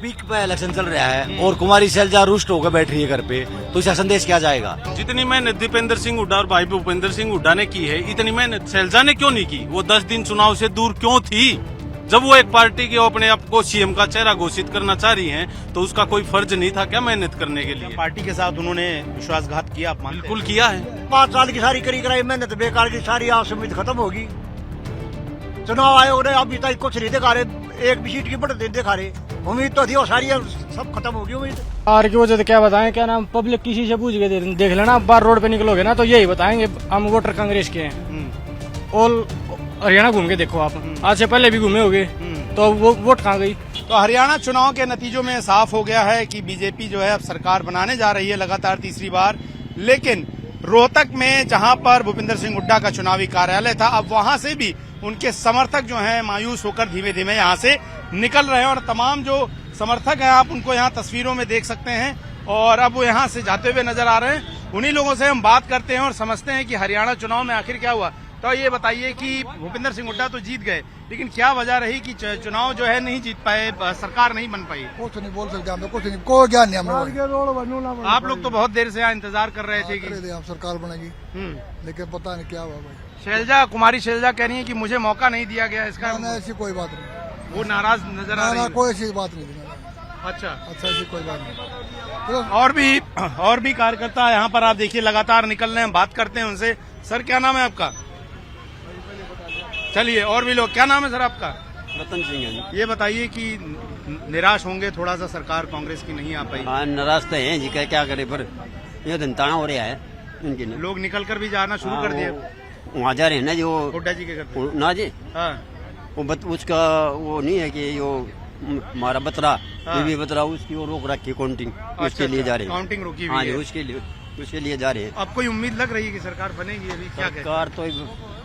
Peak पे election चल रहा है और कुमारी शैलजा रुष्ट होकर बैठ रही है घर पे, तो इसका संदेश क्या जाएगा? जितनी मेहनत दीपेंद्र सिंह हुड्डा और भाई भूपेंद्र सिंह हुड्डा ने की है, इतनी मेहनत शैलजा ने क्यों नहीं की? वो 10 दिन चुनाव से दूर क्यों थी? जब वो एक पार्टी के अपने आप को सीएम का चेहरा घोषित करना चाह रही हैं, तो उसका कोई फर्ज नहीं था क्या मेहनत करने के लिए? पार्टी के साथ उन्होंने विश्वासघात किया, आप मानते हैं? बिल्कुल किया है। 5 साल की सारी करी कराई मेहनत बेकार की, सारी आस उम्मीद खत्म होगी। चुनाव आयोग ने अभी तक कुछ नहीं दिखा रहे, एक भी सीट की बढ़त नहीं दिखा रहे। उम्मीद तो थी, वो सारी सब खत्म होगी उम्मीद। हार की वजह से क्या बताएं, क्या नाम पब्लिक किसी से पूछ के देख लेना, बार रोड पे निकलोगे ना तो यही बताएंगे हम वोटर कांग्रेस के हैं। ऑल हरियाणा घूम के देखो आप, आज से पहले भी घूमे होगे, तो वो वोट कहाँ गई? तो हरियाणा चुनाव के नतीजों में साफ हो गया है कि बीजेपी जो है अब सरकार बनाने जा रही है लगातार तीसरी बार। लेकिन रोहतक में जहां पर भूपेंद्र सिंह हुड्डा का चुनावी कार्यालय था, अब वहां से भी उनके समर्थक जो हैं मायूस होकर धीमे धीमे यहां से निकल रहे हैं। और तमाम जो समर्थक हैं आप उनको यहां तस्वीरों में देख सकते हैं, और अब वो यहां से जाते हुए नजर आ रहे हैं। उन्हीं लोगों से हम बात करते हैं और समझते हैं कि हरियाणा चुनाव में आखिर क्या हुआ। तो ये बताइए कि भूपेंद्र सिंह हुड्डा तो जीत गए, लेकिन क्या वजह रही कि चुनाव जो है नहीं जीत पाए, सरकार नहीं बन पाई? कुछ नहीं बोल सकते, हमें कुछ नहीं, कोई ज्ञान नहीं हमें। आप लोग तो बहुत देर से यहाँ इंतजार कर रहे थे कि हम सरकार बनेगी, लेकिन पता नहीं क्या हुआ भाई। शैलजा, कुमारी शैलजा कह रही है कि मुझे मौका नहीं दिया गया, इसका ऐसी कोई बात नहीं, वो नाराज नजर आ रही है। कोई ऐसी बात नहीं। अच्छा, ऐसी कोई बात नहीं। और भी कार्यकर्ता यहाँ पर आप देखिए लगातार निकल रहे हैं, बात करते हैं उनसे। सर क्या नाम है आपका? चलिए, और भी लोग। क्या नाम है सर आपका? रतन सिंह है। ये बताइए कि निराश होंगे थोड़ा सा, सरकार कांग्रेस की नहीं आ पाई? हाँ, नाराज तो है जी, क्या करे, पर ये धनताना हो रहा है उनके लिए। लोग निकल कर भी जाना शुरू कर दिए वहाँ जा रहे हैं ना जो हुड्डा जी के घर पे। ना जी, हाँ, उसका वो नहीं है कि जो हमारा बतरा, बीबी बतरा, उसकी वो रोक रखी काउंटिंग, उसके लिए जा रहे हैं। काउंटिंग रोकी हाँ हुई जी, है। उसके लिए जा रहे हैं। अब कोई उम्मीद लग रही है कि सरकार बनेगी? अभी क्या कहते हैं? सरकार तो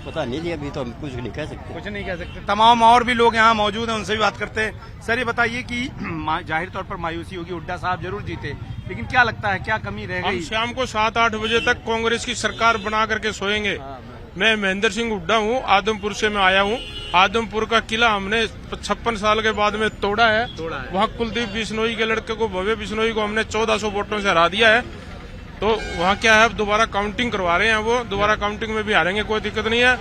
पता नहीं जी, अभी तो हम कुछ नहीं कह सकते। कुछ नहीं कह सकते। तमाम और भी लोग यहाँ मौजूद हैं, उनसे भी बात करते हैं। सर ये बताइए कि जाहिर तौर पर मायूसी होगी, हुड्डा साहब जरूर जीते, लेकिन क्या लगता है क्या कमी रह हम गई? शाम को 7-8 बजे तक कांग्रेस की सरकार बना करके सोएंगे। मैं महेंद्र सिंह हुड्डा हूँ, आदमपुर से मैं आया हूँ। आदमपुर का किला हमने 56 साल के बाद में तोड़ा है। वहाँ कुलदीप बिश्नोई के लड़के को, भव्य बिश्नोई को हमने 1400 वोटों से हरा दिया है। तो वहाँ क्या है, दोबारा काउंटिंग करवा रहे हैं, वो दोबारा काउंटिंग में भी हारेंगे, कोई दिक्कत नहीं है,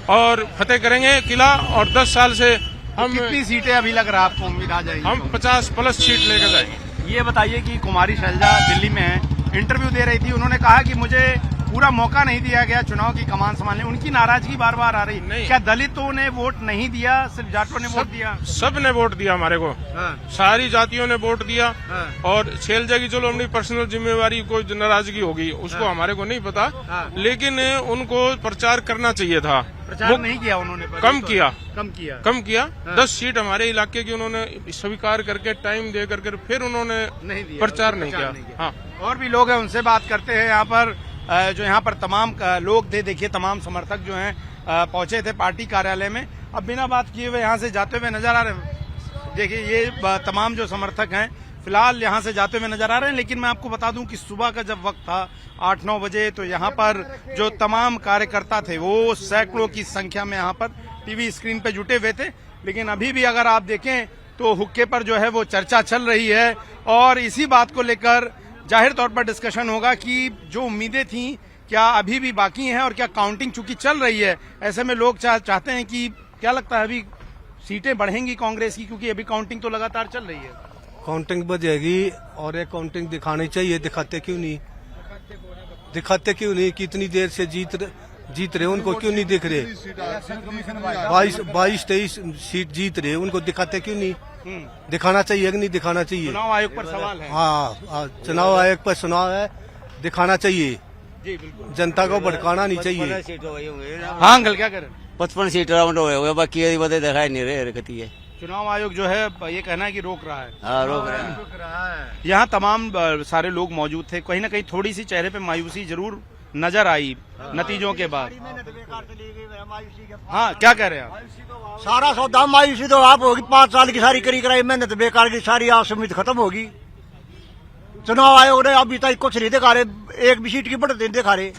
और फतेह करेंगे किला। और 10 साल से हम कितनी सीटें अभी लग रहा है आपको उम्मीद आ जाएगी? हम 50+ सीट लेकर जाएंगे। ये बताइए कि कुमारी शैलजा दिल्ली में है, इंटरव्यू दे रही थी, उन्होंने कहा कि मुझे पूरा मौका नहीं दिया गया चुनाव की कमान संभालने। उनकी नाराजगी बार बार आ रही। नहीं। क्या दलितों ने वोट नहीं दिया, सिर्फ जाटों ने वोट दिया? सब ने वोट दिया हमारे को, सारी जातियों ने वोट दिया। और शैलजा की चलो अपनी पर्सनल जिम्मेवारी, कोई नाराजगी होगी उसको हमारे को नहीं पता, लेकिन उनको प्रचार करना चाहिए था। प्रचार नहीं किया उन्होंने, कम किया। 10 सीट हमारे इलाके की उन्होंने स्वीकार करके टाइम दे करके फिर उन्होंने नहीं दिया, प्रचार नहीं किया। हाँ, और भी लोग हैं, उनसे बात करते हैं। यहाँ पर जो यहाँ पर तमाम लोग थे, देखिए तमाम समर्थक जो हैं पहुंचे थे पार्टी कार्यालय में। अब बिना बात किए हुए यहाँ से जाते हुए नजर आ रहे हैं। देखिए ये तमाम जो समर्थक हैं फिलहाल यहाँ से जाते हुए नजर आ रहे हैं। लेकिन मैं आपको बता दूं कि सुबह का जब वक्त था 8-9 बजे, तो यहाँ पर जो तमाम कार्यकर्ता थे वो सैकड़ों की संख्या में यहाँ पर टीवी स्क्रीन पे जुटे हुए थे। लेकिन अभी भी अगर आप देखें तो हुक्के पर जो है वो चर्चा चल रही है, और इसी बात को लेकर जाहिर तौर पर डिस्कशन होगा कि जो उम्मीदें थी क्या अभी भी बाकी हैं, और क्या काउंटिंग चूंकि चल रही है, ऐसे में लोग चाहते हैं कि क्या लगता है अभी सीटें बढ़ेंगी कांग्रेस की, क्योंकि अभी काउंटिंग तो लगातार चल रही है। काउंटिंग बढ़ेगी, और ये काउंटिंग दिखानी चाहिए, दिखाते क्यों नहीं कि इतनी देर से जीत रहे, उनको क्यों नहीं दिख रहे? 22-23 सीट जीत रहे, उनको दिखाते क्यों नहीं? दिखाना चाहिए कि नहीं दिखाना चाहिए? चुनाव आयोग पर सवाल है। हाँ, चुनाव आयोग पर चुनाव है, दिखाना चाहिए जी, बिल्कुल। जनता को भड़काना नहीं चाहिए। हाँ अंकल, क्या करें? 55 सीट राउंड हुए, बाकी बदे दिखाई नहीं रहे रखती है। चुनाव आयोग जो है ये कहना है कि रोक रहा है। हाँ, रोक रहा है। यहाँ तमाम सारे लोग मौजूद थे, कहीं ना कहीं थोड़ी सी चेहरे पे मायूसी जरूर नजर आई नतीजों के बाद। हाँ, क्या कह रहे हैं आप? सारा सौदा मायूसी तो आप होगी, 5 साल की सारी करी कराई मेहनत बेकार की, सारी आस उम्मीद खत्म होगी। चुनाव आयोग ने अभी तक कुछ नहीं दिखा रहे, एक भी सीट की बढ़त नहीं दिखा रहे।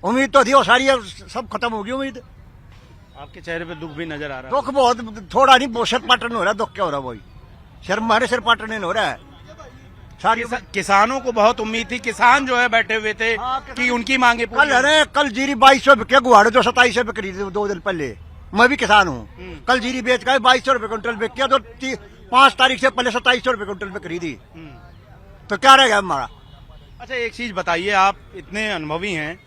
उम्मीद तो थी, वो सारी सब खत्म होगी उम्मीद। आपके चेहरे पे दुख भी नजर आ रहा है। दुख बहुत, थोड़ा नहीं, बहुत पाटन हो रहा है, दुख क्या हो रहा है वही। सिर हमारे सिर पाटने हो रहा है सारी। किसानों को बहुत उम्मीद थी, किसान जो है बैठे हुए थे कि उनकी मांगे कल पूरी अरे कल जीरी 2200 रुपये गुहाड़े जो 2700 रुपये खरीदे 2 दिन पहले। मैं भी किसान हूँ। कल जीरी बेच कर 2200 रुपये क्विंटल बेच किया तो 5 तारीख से पहले 2700 रुपये क्विंटल पे खरीदी। तो क्या रहेगा हमारा। अच्छा एक चीज बताइए, आप इतने अनुभवी हैं,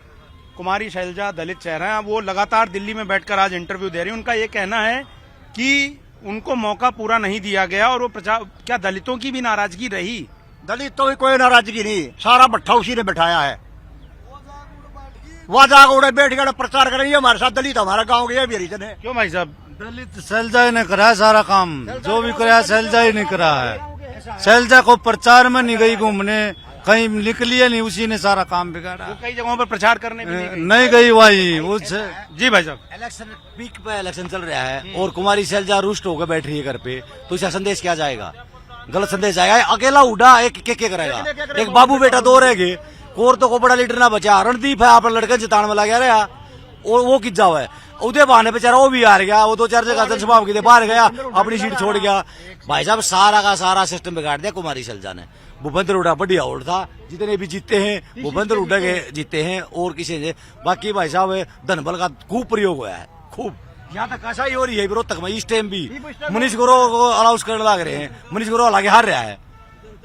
कुमारी शैलजा दलित चेहरा है, वो लगातार दिल्ली में बैठकर आज इंटरव्यू दे रही है। उनका ये कहना है कि उनको मौका पूरा नहीं दिया गया और वो प्रचार, क्या दलितों की भी नाराजगी रही? दलित तो कोई नाराजगी नहीं, सारा भट्ठा उसी ने बैठाया है। वह जाकर उड़े बैठ गए प्रचार करेंगे हमारे साथ दलित हमारा गाँव के भी हरिजन है। क्यों भाई साहब? दलित शैलजा ने करा है सारा काम, जो भी कराया शैलजा ही नहीं करा है। शैलजा को प्रचार में नहीं गई घूमने, कहीं निकली है नहीं, उसी ने सारा काम बिगाड़ा। वो कई जगहों पर प्रचार करने भी नहीं गई वही उससे। जी भाई साहब, इलेक्शन पीक पे इलेक्शन चल रहा है और कुमारी शैलजा रुष्ट होकर बैठ रही है घर पे, तो इसका संदेश क्या जाएगा? गलत संदेश आएगा। अकेला उड़ा एक के करेगा, एक बाबू बेटा 2 रह गए, औरतों को बड़ा लीडर ना बचा। रणदीप है आप लड़का जितान में लगा रहा और वो किस जाओ है, उदय बहाने बेचारा वो भी हार गया, वो 2-4 जगह जनसभा की बाहर गया, अपनी सीट छोड़ गया। भाई साहब सारा का सारा सिस्टम बिगाड़ दिया कुमारी शैलजा ने। भूपेंद्र हुड्डा बढ़िया होल्ड था, जितने भी जीते हैं भूपेंद्र हुड्डा के जीते हैं और किसी ने। बाकी भाई साहब धन बल का खूब प्रयोग हुआ है, खूब। यहाँ तक कसा ही हो रही है रोहतक में, इस टाइम भी मनीष ग्रोवर को अलाउंस करने लग रहे हैं, मनीष ग्रोवर आगे हार रहा है,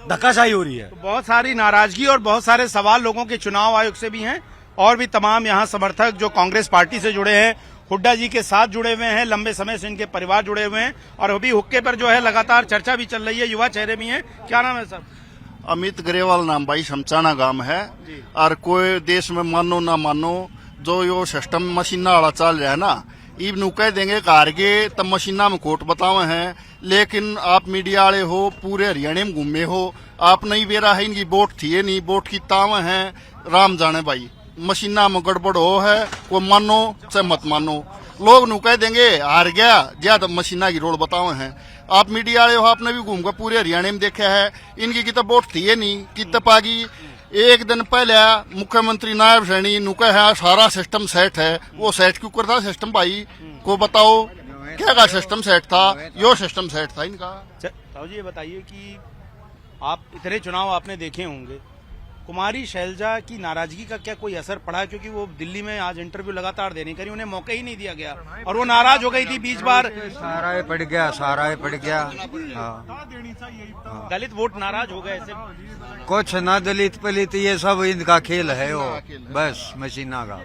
धक्काशाही हो रही है। तो बहुत सारी नाराजगी और बहुत सारे सवाल लोगों के चुनाव आयोग से भी हैं और भी तमाम यहाँ समर्थक जो कांग्रेस पार्टी से जुड़े हैं, हुड्डा जी के साथ जुड़े हुए हैं, लंबे समय से इनके परिवार जुड़े हुए हैं और अभी हुक्के पर जो है लगातार चर्चा भी चल रही है। युवा चेहरे भी हैं। क्या नाम है सर? अमित ग्रेवाल नाम भाई, शमचाना गांव है। और कोई देश में मानो ना मानो, जो यो सिस्टम मशीना वाला चल रहा है ना, इब नु कह देंगे कारगे तब मशीना में कोट बतावे हैं, लेकिन आप मीडिया वाले हो, पूरे हरियाणा में घूमे हो, आप नहीं बेरा है इनकी वोट थी नहीं, वोट की तावे हैं, राम जाने भाई। मशीना में गड़बड़ हो है, को मानो चाहे मत मानो, लोग नु कह देंगे हार गया ज्यादा मशीना की रोड बतावे हैं। आप मीडिया वाले हो, आपने भी घूमकर पूरे हरियाणा में देखा है, इनकी कितब वोट थी नहीं, कितब आ गई। एक दिन पहले मुख्यमंत्री नायब सैनी नुका है सारा सिस्टम सेट है, वो सेट क्यों करता सिस्टम भाई को बताओ, क्या का सिस्टम सेट था? यो सिस्टम सेट था इनका। साहू जी ये बताइए कि आप इतने चुनाव आपने देखे होंगे, कुमारी शैलजा की नाराजगी का क्या कोई असर पड़ा? क्योंकि वो दिल्ली में आज इंटरव्यू लगातार देने करी, उन्हें मौका ही नहीं दिया गया और वो नाराज हो गई थी बीच बार। सारा ही पड़ गया, सारा ही पड़ गया। दलित वोट नाराज हो गए ऐसे? कुछ ना दलित पलित, ये सब इनका खेल है, वो बस मशीना का।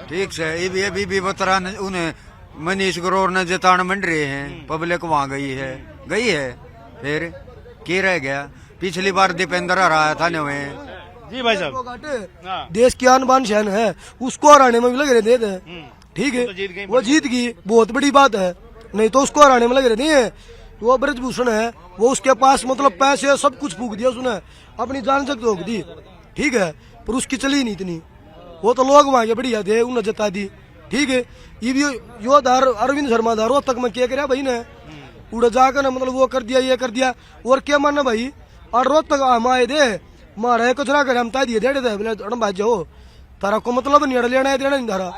ठीक से ये भी बतरा उन्हें मनीष ग्रोवर ने जितान मंड रहे हैं, पब्लिक वहाँ गई है, फिर क्या रह गया? पिछली बार दीपेंद्र हराया था ने। जी भाई साहब, देश की आन बान शान है, उसको हराने में भी लग रहे थे। ठीक है, वो जीत गई, बहुत बड़ी बात है, नहीं तो उसको हराने में लग रहे थे। वो ब्रजभूषण है, वो उसके पास मतलब पैसे सब कुछ फूक दिया उसने, अपनी जान तक रोक दी। ठीक है, पर उसकी चली नहीं इतनी, वो तो लोग वहां के बढ़िया थे, उन्हें जता दी। ठीक है, ये भी यो धार अरविंद शर्मा धार रोहतक में क्या कराया भाई ने, उड़ा जाकर मतलब वो कर दिया, ये कर दिया, और क्या मानना भाई। और रोहतक हम आए थे, मारे कुछ ना करे, हम ता दिए थे बोले भाई जाओ, तारा को मतलब नहीं लेना है, देना नहीं तारा।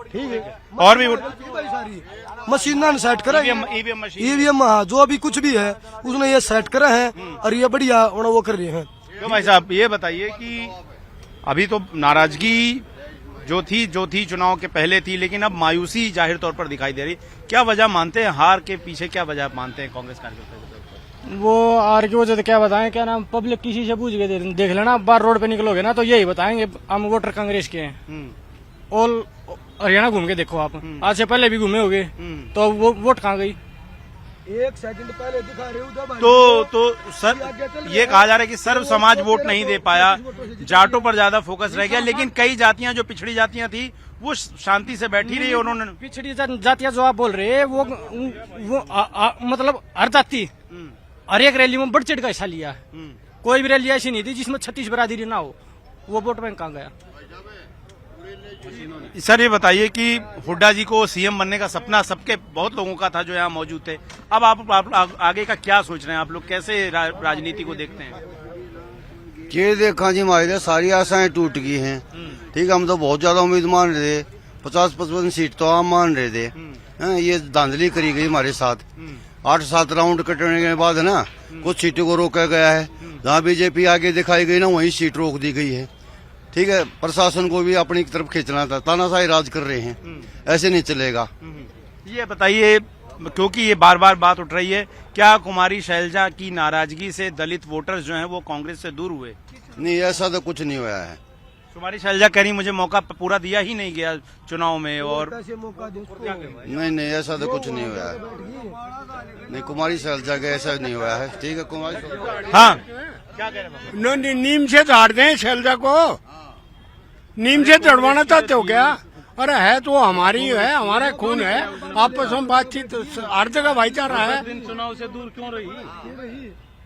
ठीक है, और भी सारी मशीना ने सेट करा, ईवीएम जो भी कुछ भी है उसने ये सेट करा है और ये बढ़िया वो कर रहे हैं। तो भाई साहब ये बताइए कि अभी तो नाराजगी जो थी चुनाव के पहले थी, लेकिन अब मायूसी जाहिर तौर पर दिखाई दे रही। क्या वजह मानते हैं हार के पीछे, क्या वजह मानते हैं कांग्रेस कार्यकर्ता? वो हार की वजह तो क्या बताएं, क्या नाम, पब्लिक किसी से पूछ के देख लेना, बार रोड पे निकलोगे ना तो यही बताएंगे हम वोटर कांग्रेस के हैं। ऑल हरियाणा घूम के देखो आप, आज से पहले भी घूमे होगे, तो वो वोट कहाँ गई? 1 सेकंड पहले दिखा रहे हो तो सर ये कहा जा रहा है कि सर्व समाज वोट नहीं दे पाया, जाटों पर ज्यादा फोकस रह गया, लेकिन कई जातियां जो पिछड़ी जातियां थी वो शांति से बैठी रही। उन्होंने पिछड़ी जातियां जो आप बोल रहे हैं वो मतलब हर जाति हर एक रैली में बढ़ चढ़ का हिस्सा लिया। कोई भी रैली ऐसी नहीं थी जिसमें 36 बरादरी ना हो, वो वोट बैंक कहाँ गया? सर ये बताइए कि हुड्डा जी को सीएम बनने का सपना सबके बहुत लोगों का था जो यहाँ मौजूद थे, अब आप आगे का क्या सोच रहे हैं? आप लोग कैसे राजनीति को देखते हैं? ये देखा जी, हमारी सारी आशाएं टूट गई हैं। ठीक है, हम तो बहुत ज्यादा उम्मीद मान रहे थे, 50-55 सीट तो हम मान रहे थे, हाँ, ये धांधली करी गई हमारे साथ। 8-7 राउंड कटने के बाद है ना कुछ सीटों को रोका गया है। जहाँ बीजेपी आगे दिखाई गई ना वहीं सीट रोक दी गई है। ठीक है, प्रशासन को भी अपनी तरफ खींचना था, तानाशाही राज कर रहे हैं, ऐसे नहीं चलेगा। ये बताइए, क्योंकि ये बार बार बात उठ रही है, क्या कुमारी शैलजा की नाराजगी से दलित वोटर्स जो हैं वो कांग्रेस से दूर हुए? नहीं, ऐसा तो कुछ नहीं हुआ है। कुमारी शैलजा कह रही मुझे मौका पूरा दिया ही नहीं गया चुनाव में, और नहीं, ऐसा तो कुछ नहीं हुआ है। नहीं, कुमारी शैलजा का ऐसा नहीं हुआ है। ठीक है, कुमारी। हाँ, क्या कह रहे हैं? नीम से झाड़ दें शैलजा को, नीम से चढ़वाना चाहते हो क्या? अरे है तो हमारी है, हमारा खून है, आपस में बातचीत, हर जगह भाईचारा है। चुनाव से दूर क्यों रही?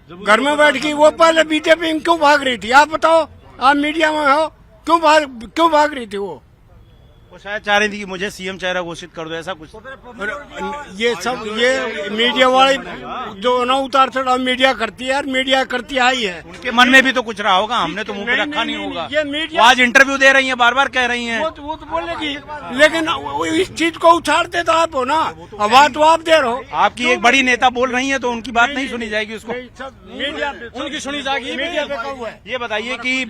घर में बैठ के वो पहले बीजेपी में क्यों भाग रही थी? आप बताओ, आप मीडिया में हो, क्यों भाग रही थी वो शायद चाह रही थी कि मुझे सीएम चेहरा घोषित कर दो, ऐसा कुछ। ये सब ये मीडिया वाले जो ना उतार चढ़ाव मीडिया करती है, यार मीडिया करती आई है। उनके मन में भी तो कुछ रहा होगा, हमने तो मुंह पे रखा नहीं होगा। ये मीडिया वो आज इंटरव्यू दे रही है, बार बार कह रही हैं। वो तो बोलेगी, लेकिन इस चीज को उछाड़ते तो आप हो ना, आवाज तो आप दे रहे हो। आपकी एक बड़ी नेता बोल रही है तो उनकी बात नहीं सुनी जाएगी, उसको मीडिया उनकी सुनी जाएगी, मीडिया पे कब हुआ है? ये बताइए कि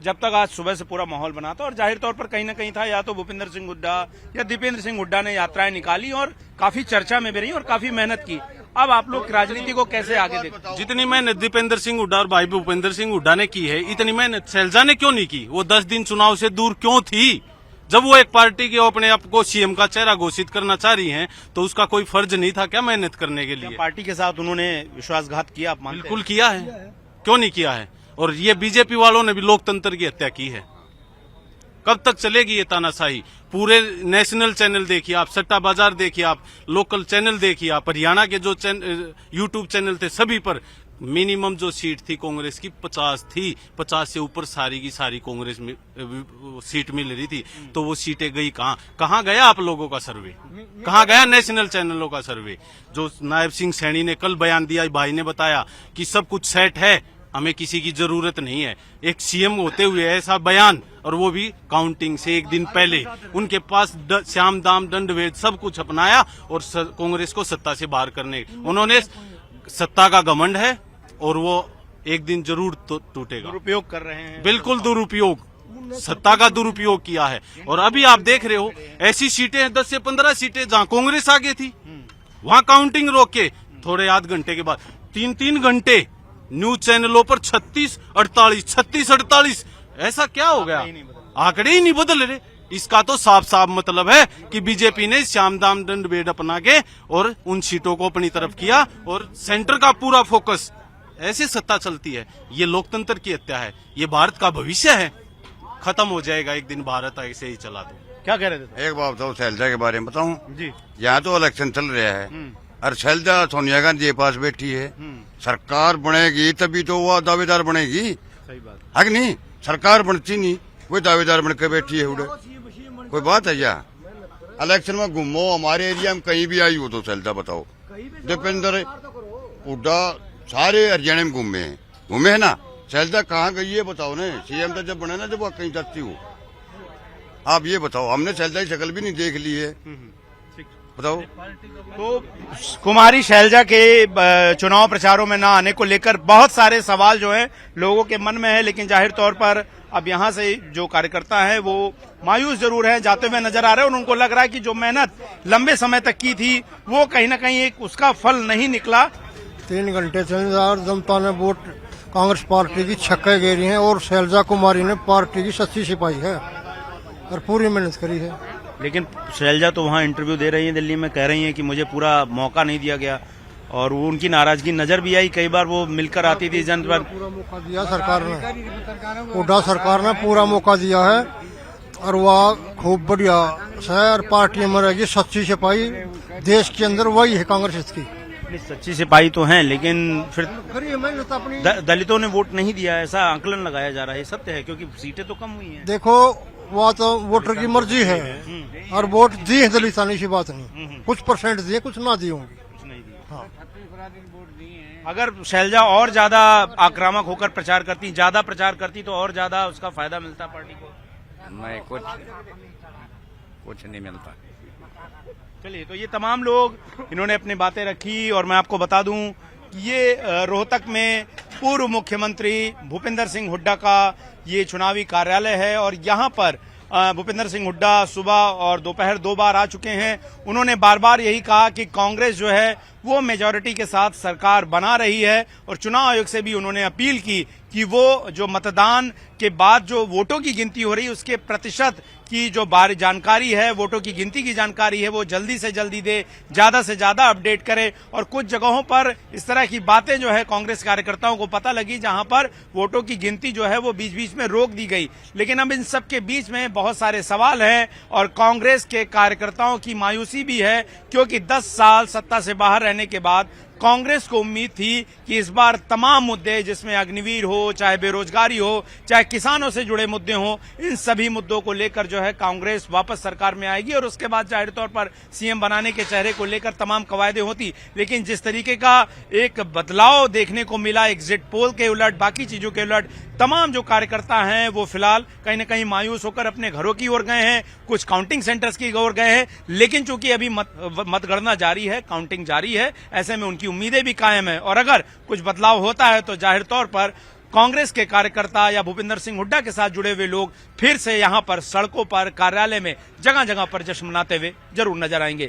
जब तक आज सुबह से पूरा माहौल बना था और जाहिर तौर पर कहीं ना कहीं था, या तो भूपेंद्र सिंह हुड्डा या दीपेंद्र सिंह हुड्डा ने यात्राएं निकाली और काफी चर्चा में भी रही और काफी मेहनत की। अब आप लोग राजनीति को कैसे आगे देखते? जितनी मेहनत दीपेंद्र सिंह हुड्डा और भाई भूपेंद्र सिंह हुड्डा ने की है, इतनी मेहनत शैलजा ने क्यों नहीं की? वो 10 दिन चुनाव से दूर क्यों थी? जब वो एक पार्टी के अपने आप को सीएम का चेहरा घोषित करना चाह रही हैं, तो उसका कोई फर्ज नहीं था क्या मेहनत करने के लिए? पार्टी के साथ उन्होंने विश्वासघात किया, आप मानते हैं? बिल्कुल किया है, क्यों नहीं किया है? और ये बीजेपी वालों ने भी लोकतंत्र की हत्या की है। कब तक चलेगी ये तानाशाही? पूरे नेशनल चैनल देखिए आप, सट्टा बाजार देखिए आप, लोकल चैनल देखिए आप, हरियाणा के जो यूट्यूब चैनल थे सभी पर मिनिमम जो सीट थी कांग्रेस की 50 थी, 50 से ऊपर सारी की सारी कांग्रेस में सीट मिल रही थी। तो वो सीटें गई कहाँ गया आप लोगों का सर्वे? कहाँ गया नेशनल चैनलों का सर्वे? जो नायब सिंह सैनी ने कल बयान दिया, भाई ने बताया कि सब कुछ सेट है, हमें किसी की जरूरत नहीं है। एक सीएम होते हुए ऐसा बयान, और वो भी काउंटिंग से एक दिन पहले। उनके पास श्याम दाम दंड भेद सब कुछ अपनाया और कांग्रेस को सत्ता से बाहर करने, उन्होंने सत्ता का घमंड है और वो एक दिन जरूर टूटेगा। दुरुपयोग कर रहे हैं, बिल्कुल दुरुपयोग, सत्ता का दुरुपयोग किया है। और अभी आप देख रहे हो ऐसी सीटें 10 से 15 सीटें जहां कांग्रेस आगे थी, वहां काउंटिंग रोक के थोड़े आध घंटे के बाद 3-3 घंटे न्यूज चैनलों पर 36-48 ऐसा क्या हो गया? आंकड़े ही नहीं बदल रहे। इसका तो साफ साफ मतलब है कि बीजेपी ने श्याम दाम दंड भेद अपना के और उन सीटों को अपनी तरफ किया और सेंटर का पूरा फोकस। ऐसे सत्ता चलती है, ये लोकतंत्र की हत्या है, ये भारत का भविष्य है। खत्म हो जाएगा एक दिन भारत ऐसे ही चला तो। क्या कह रहे थे? एक बात बताओ, शैलजा के बारे में बताऊं जी। यहाँ तो इलेक्शन चल रहा है और शैलजा सोनिया गांधी के पास बैठी है। सरकार बनेगी तभी तो वो दावेदार बनेगी, सही बात है कि नहीं? सरकार बनती नहीं, वो दावेदार बन के बैठी है उड़े। कोई बात है क्या? इलेक्शन में घूमो, हमारे एरिया में कहीं भी आई हो तो शैलजा बताओ। दीपेंद्र हुड्डा सारे हरियाणा में घूमे है ना, शैलजा कहाँ गई है बताओ ने? सीएम तो जब बने ना, जब वो कहीं जाती हो, आप ये बताओ। हमने शैलजा की शक्ल भी नहीं देख ली है, बताओ। तो कुमारी शैलजा के चुनाव प्रचारों में ना आने को लेकर बहुत सारे सवाल जो है लोगों के मन में है, लेकिन जाहिर तौर पर अब यहाँ से जो कार्यकर्ता है वो मायूस जरूर है, जाते हुए नजर आ रहे हैं। और उनको लग रहा है कि जो मेहनत लंबे समय तक की थी वो कहीं ना कहीं एक उसका फल नहीं निकला। 3 घंटे से जनता ने वोट कांग्रेस पार्टी की छक्के गेरी है और शैलजा कुमारी ने पार्टी की सच्ची सिपाही है और पूरी मेहनत करी है। लेकिन शैलजा तो वहाँ इंटरव्यू दे रही है दिल्ली में, कह रही है कि मुझे पूरा मौका नहीं दिया गया और वो उनकी नाराजगी नजर भी आई। कई बार वो मिलकर आती थी जन पर। पूरा मौका दिया सरकार ने, हुड्डा सरकार ने पूरा मौका दिया है और वह खूब बढ़िया शहर पार्टी में रहेगी। सच्ची सिपाही देश के अंदर वही है कांग्रेस की। सच्ची सिपाही तो हैं, लेकिन फिर मेहनत अपनी दलितों ने वोट नहीं दिया, ऐसा आंकलन लगाया जा रहा है। सत्य है, क्योंकि सीटें तो कम हुई हैं। देखो वो तो वोटर की मर्जी है और वोट दी है दलित आने की बात नहीं, कुछ परसेंट दिए, कुछ ना दिए होंगे। अगर शैलजा और ज्यादा आक्रामक होकर प्रचार करती, ज्यादा प्रचार करती तो और ज्यादा उसका फायदा मिलता पार्टी को। नहीं, कुछ नहीं मिलता। चलिए, तो ये तमाम लोग इन्होंने अपनी बातें रखी और मैं आपको बता दूं कि ये रोहतक में पूर्व मुख्यमंत्री भूपेंद्र सिंह हुड्डा का ये चुनावी कार्यालय है और यहाँ पर भूपेंद्र सिंह हुड्डा सुबह और दोपहर 2 बार आ चुके हैं। उन्होंने बार बार यही कहा कि कांग्रेस जो है वो मेजॉरिटी के साथ सरकार बना रही है और चुनाव आयोग से भी उन्होंने अपील की कि वो जो मतदान के बाद जो वोटों की गिनती हो रही है उसके प्रतिशत की जो जानकारी है, वोटों की गिनती की जानकारी है, वो जल्दी से जल्दी दे, ज्यादा से ज्यादा अपडेट करे। और कुछ जगहों पर इस तरह की बातें जो है कांग्रेस कार्यकर्ताओं को पता लगी जहां पर वोटों की गिनती जो है वो बीच बीच में रोक दी गई। लेकिन अब इन सब के बीच में बहुत सारे सवाल हैं और कांग्रेस के कार्यकर्ताओं की मायूसी भी है, क्योंकि 10 साल सत्ता से बाहर रहने के बाद कांग्रेस को उम्मीद थी कि इस बार तमाम मुद्दे, जिसमें अग्निवीर हो, चाहे बेरोजगारी हो, चाहे किसानों से जुड़े मुद्दे हो, इन सभी मुद्दों को लेकर जो है कांग्रेस वापस सरकार में आएगी और उसके बाद जाहिर तौर पर सीएम बनाने के चेहरे को लेकर तमाम कवायदे होती। लेकिन जिस तरीके का एक बदलाव देखने को मिला एग्जिट पोल के उलट, बाकी चीजों के उलट, तमाम जो कार्यकर्ता हैं वो फिलहाल कहीं न कहीं मायूस होकर अपने घरों की ओर गए हैं, कुछ काउंटिंग सेंटर्स की ओर गए हैं। लेकिन चूंकि अभी मतगणना जारी है, काउंटिंग जारी है, ऐसे में उनकी उम्मीदें भी कायम है और अगर कुछ बदलाव होता है तो जाहिर तौर पर कांग्रेस के कार्यकर्ता या भूपेंद्र सिंह हुड्डा के साथ जुड़े हुए लोग फिर से यहां पर सड़कों पर, कार्यालय में, जगह जगह पर जश्न मनाते हुए जरूर नजर आएंगे।